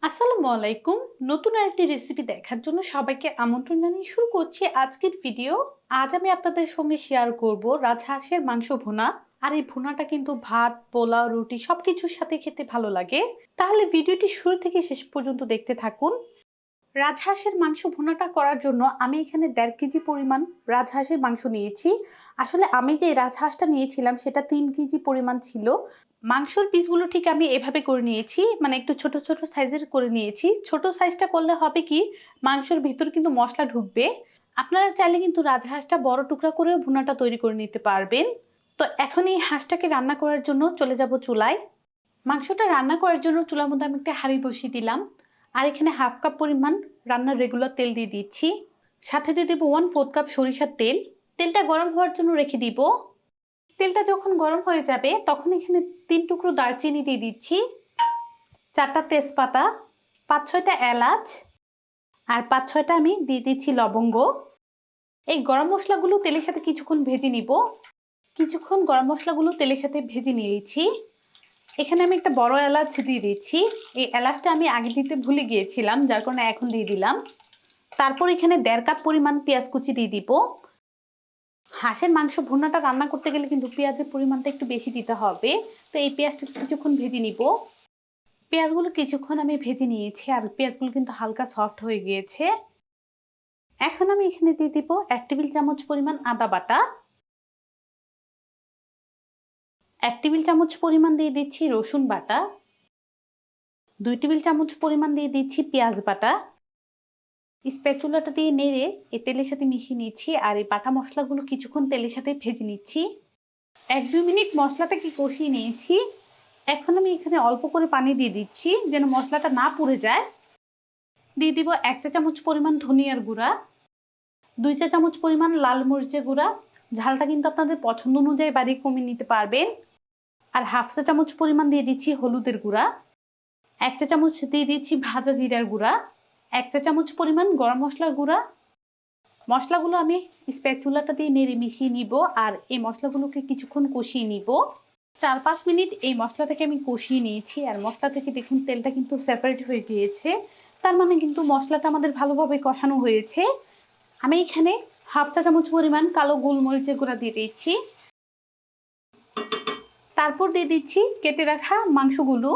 আসসালামু আলাইকুম। নতুন আরেকটি রেসিপি দেখার জন্য সবাইকে আমন্ত্রণ জানিয়ে শুরু করছি আজকের ভিডিও। আজ আমি আপনাদের সঙ্গে শেয়ার করব রাজহাঁসের মাংস ভুনা। আর এই ভুনাটা কিন্তু ভাত, পোলাও, রুটি সবকিছুর সাথে খেতে ভালো লাগে। তাহলে ভিডিওটি শুরু থেকে শেষ পর্যন্ত দেখতে থাকুন। রাজহাঁসের মাংস ভুনাটা করার জন্য আমি এখানে 1.5 কেজি পরিমাণ রাজহাঁসের মাংস নিয়েছি। আসলে আমি যে রাজহাঁসটা নিয়েছিলাম সেটা 3 কেজি পরিমাণ ছিল। মাংসর পিসগুলো ঠিক আমি এভাবে করে নিয়েছি, মানে একটু ছোট ছোট সাইজের করে নিয়েছি। ছোট সাইজটা করলে হবে কি, মাংসের ভিতর কিন্তু মশলা ঢুকবে। আপনারা চাইলে কিন্তু রাজহাঁসটা বড় টুকরা করেও ভুনাটা তৈরি করে নিতে পারবেন। তো এখন এই হাঁসটাকে রান্না করার জন্য চলে যাব চুলায়। মাংসটা রান্না করার জন্য চুলার মধ্যে আমি একটা হাঁড়ি বসিয়ে দিলাম। আর এখানে 1/2 কাপ পরিমাণ রান্নার রেগুলার তেল দিয়ে দিচ্ছি। সাথে দিয়ে দেবো 1/4 কাপ সরিষার তেল। তেলটা গরম হওয়ার জন্য রেখে দিব। তেলটা যখন গরম হয়ে যাবে তখন এখানে 3 টুকরো দারচিনি দিয়ে দিচ্ছি, 4টা তেজপাতা, 5-6টা এলাচ, আর 5-6টা আমি দিয়ে দিচ্ছি লবঙ্গ। এই গরম মশলাগুলো তেলের সাথে কিছুক্ষণ ভেজে নিব। কিছুক্ষণ গরম মশলাগুলো তেলের সাথে ভেজে নিয়েছি। এখানে আমি একটা বড় এলাচ দিয়ে দিচ্ছি। এই এলাচটা আমি আগে দিতে ভুলে গিয়েছিলাম, যার কারণে এখন দিয়ে দিলাম। তারপর এখানে 1.5 কাপ পরিমাণ পেঁয়াজ কুচি দিয়ে দিব। হাঁসের মাংস ভুনাটা রান্না করতে গেলে কিন্তু পেঁয়াজের পরিমাণটা একটু বেশি দিতে হবে। তো এই পেঁয়াজটা কিছুক্ষণ ভেজে নিব। পেঁয়াজগুলো কিছুক্ষণ আমি ভেজে নিয়েছি আর পেঁয়াজগুলো কিন্তু হালকা সফট হয়ে গিয়েছে। এখন আমি এখানে দিয়ে দিব 1 টেবিল চামচ পরিমাণ আদা বাটা, 1 টেবিল চামচ পরিমাণ দিয়ে দিচ্ছি রসুন বাটা, 2 টেবিল চামচ পরিমাণ দিয়ে দিচ্ছি পেঁয়াজ বাটা। স্প্যাচুলাটা দিয়ে নেড়ে এই তেলের সাথে মিশিয়ে নিচ্ছি আর এই বাটা মশলাগুলো কিছুক্ষণ তেলের সাথে ভেজে নিচ্ছি। 1-2 মিনিট মশলাটাকে কষিয়ে নিয়েছি। এখন আমি এখানে অল্প করে পানি দিয়ে দিচ্ছি যেন মশলাটা না পুড়ে যায়। দিয়ে দিব 1 চা চামচ পরিমাণ ধনিয়ার গুঁড়া, 2 চা চামচ পরিমাণ লাল মরিচের গুঁড়া। ঝালটা কিন্তু আপনাদের পছন্দ অনুযায়ী বাড়িয়ে কমিয়ে নিতে পারবেন। আর 1/2 চা চামচ পরিমাণ দিয়ে দিচ্ছি হলুদের গুঁড়া, 1 চা চামচ দিয়ে দিচ্ছি ভাজা জিরার গুঁড়া, 1 চা চামচ পরিমাণ গরম মশলার গুঁড়া। মশলাগুলো আমি স্প্যাচুলাটা দিয়ে নেড়ে মিশিয়ে নিব আর এই মশলাগুলোকে কিছুক্ষণ কষিয়ে নিব। 4-5 মিনিট এই মশলাটাকে আমি কষিয়ে নিয়েছি আর মশলা থেকে দেখুন তেলটা কিন্তু সেপারেট হয়ে গিয়েছে। তার মানে কিন্তু মশলাটা আমাদের ভালোভাবে কষানো হয়েছে। আমি এখানে 1/2 চা চামচ পরিমাণ কালো গোলমরিচের গুঁড়া দিয়ে দিচ্ছি। তারপর দিয়ে দিচ্ছি কেটে রাখা মাংসগুলো।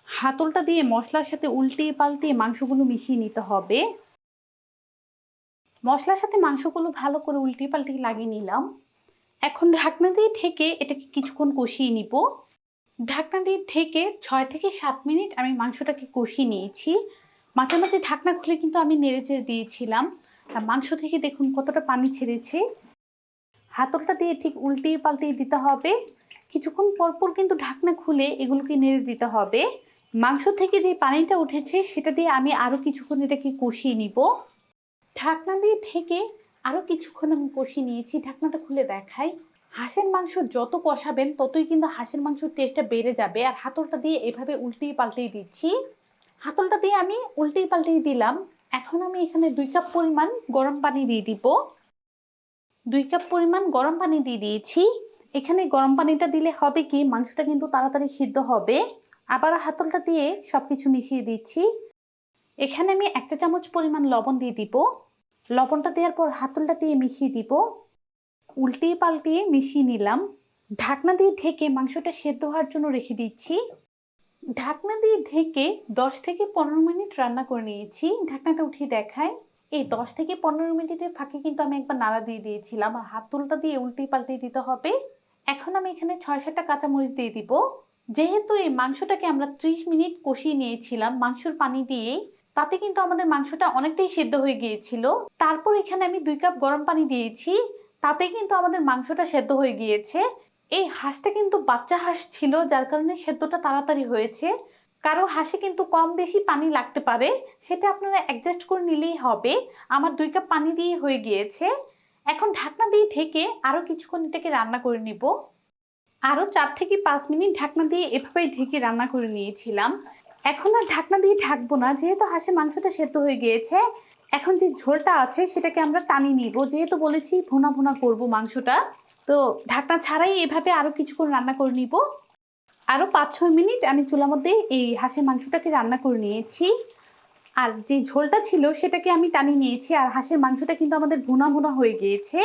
হাতলটা দিয়ে মশলার সাথে উল্টিয়ে পাল্টিয়ে মাংসগুলো মিশিয়ে নিতে হবে। মশলার সাথে মাংসগুলো ভালো করে উল্টিয়ে পাল্টিয়ে লাগিয়ে নিলাম। এখন ঢাকনা দিয়ে ঢেকে এটাকে কিছুক্ষণ কষিয়ে নিব। ঢাকনা দিয়ে ঢেকে 6 থেকে 7 মিনিট আমি মাংসটাকে কষিয়ে নিয়েছি। মাঝে মাঝে ঢাকনা খুলে কিন্তু আমি নেড়েচেড়ে দিয়েছিলাম। আর মাংস থেকে দেখুন কতটা পানি ছেড়েছে। হাতলটা দিয়ে ঠিক উল্টিয়ে পাল্টিয়ে দিতে হবে। কিছুক্ষণ পরপর কিন্তু ঢাকনা খুলে এগুলোকে নেড়ে দিতে হবে। মাংস থেকে যে পানিটা উঠেছে সেটা দিয়ে আমি আরও কিছুক্ষণ এটাকে কষিয়ে নিব। ঢাকনা দিয়ে ঢেকে আরও কিছুক্ষণ আমি কষিয়ে নিয়েছি। ঢাকনাটা খুলে দেখাই। হাঁসের মাংস যত কষাবেন ততই কিন্তু হাঁসের মাংসের টেস্টটা বেড়ে যাবে। আর হাতলটা দিয়ে এভাবে উল্টিয়ে পাল্টিয়ে দিচ্ছি। হাতলটা দিয়ে আমি উল্টিয়ে পাল্টিয়ে দিলাম। এখন আমি এখানে 2 কাপ পরিমাণ গরম পানি দিয়ে দিব। 2 কাপ পরিমাণ গরম পানি দিয়ে দিয়েছি। এখানে গরম পানিটা দিলে হবে কি, মাংসটা কিন্তু তাড়াতাড়ি সিদ্ধ হবে। আবার হাতলটা দিয়ে সবকিছু মিশিয়ে দিচ্ছি। এখানে আমি 1 চা চামচ পরিমাণ লবণ দিয়ে দিব। লবণটা দেওয়ার পর হাতলটা দিয়ে মিশিয়ে দিব। উল্টিয়ে পাল্টিয়ে মিশিয়ে নিলাম। ঢাকনা দিয়ে ঢেকে মাংসটা সেদ্ধ হওয়ার জন্য রেখে দিচ্ছি। ঢাকনা দিয়ে ঢেকে 10 থেকে 15 মিনিট রান্না করে নিয়েছি। ঢাকনাটা উঠিয়ে দেখাই। এই 10 থেকে 15 মিনিটের ফাঁকে কিন্তু আমি একবার নাড়া দিয়ে দিয়েছিলাম আর হাতলটা দিয়ে উল্টিয়ে পাল্টিয়ে দিতে হবে। এখন আমি এখানে 6-7টা কাঁচামরিচ দিয়ে দিব। যেহেতু এই মাংসটাকে আমরা 30 মিনিট কষিয়ে নিয়েছিলাম মাংসর পানি দিয়ে, তাতে কিন্তু আমাদের মাংসটা অনেকটাই সেদ্ধ হয়ে গিয়েছিল। তারপর এখানে আমি 2 কাপ গরম পানি দিয়েছি, তাতে কিন্তু আমাদের মাংসটা সেদ্ধ হয়ে গিয়েছে। এই হাঁসটা কিন্তু বাচ্চা হাঁস ছিল, যার কারণে সেদ্ধটা তাড়াতাড়ি হয়েছে। কারো হাঁসে কিন্তু কম বেশি পানি লাগতে পারে, সেটা আপনারা অ্যাডজাস্ট করে নিলেই হবে। আমার 2 কাপ পানি দিয়ে হয়ে গিয়েছে। এখন ঢাকনা দিয়ে ঢেকে আরও কিছুক্ষণ এটাকে রান্না করে নিব। আরও 4 থেকে 5 মিনিট ঢাকনা দিয়ে এভাবেই ঢেকে রান্না করে নিয়েছিলাম। এখন আর ঢাকনা দিয়ে ঢাকবো না, যেহেতু হাঁসের মাংসটা সেদ্ধ হয়ে গিয়েছে। এখন যে ঝোলটা আছে সেটাকে আমরা টানিয়ে নিব, যেহেতু বলেছি ভুনা ভুনা করব মাংসটা। তো ঢাকনা ছাড়াই এভাবে আরও কিছুক্ষণ রান্না করে নিব। আরও 5-6 মিনিট আমি চুলার মধ্যে এই হাঁসের মাংসটাকে রান্না করে নিয়েছি। আর যে ঝোলটা ছিল সেটাকে আমি টানিয়ে নিয়েছি, আর হাঁসের মাংসটা কিন্তু আমাদের ভুনা ভুনা হয়ে গিয়েছে।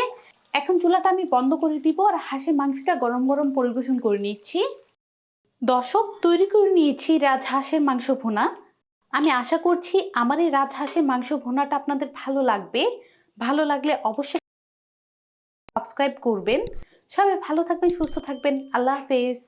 এখন চুলাটা আমি বন্ধ করে দিব আর হাঁসের মাংসটা গরম গরম পরিবেশন করে নিচ্ছি। দর্শক, তৈরি করে নিয়েছি রাজহাঁসের মাংস ভুনা। আমি আশা করছি আমার এই রাজহাঁসের মাংস ভুনাটা আপনাদের ভালো লাগবে। ভালো লাগলে অবশ্যই সাবস্ক্রাইব করবেন। সবাই ভালো থাকবেন, সুস্থ থাকবেন। আল্লাহ হাফেজ।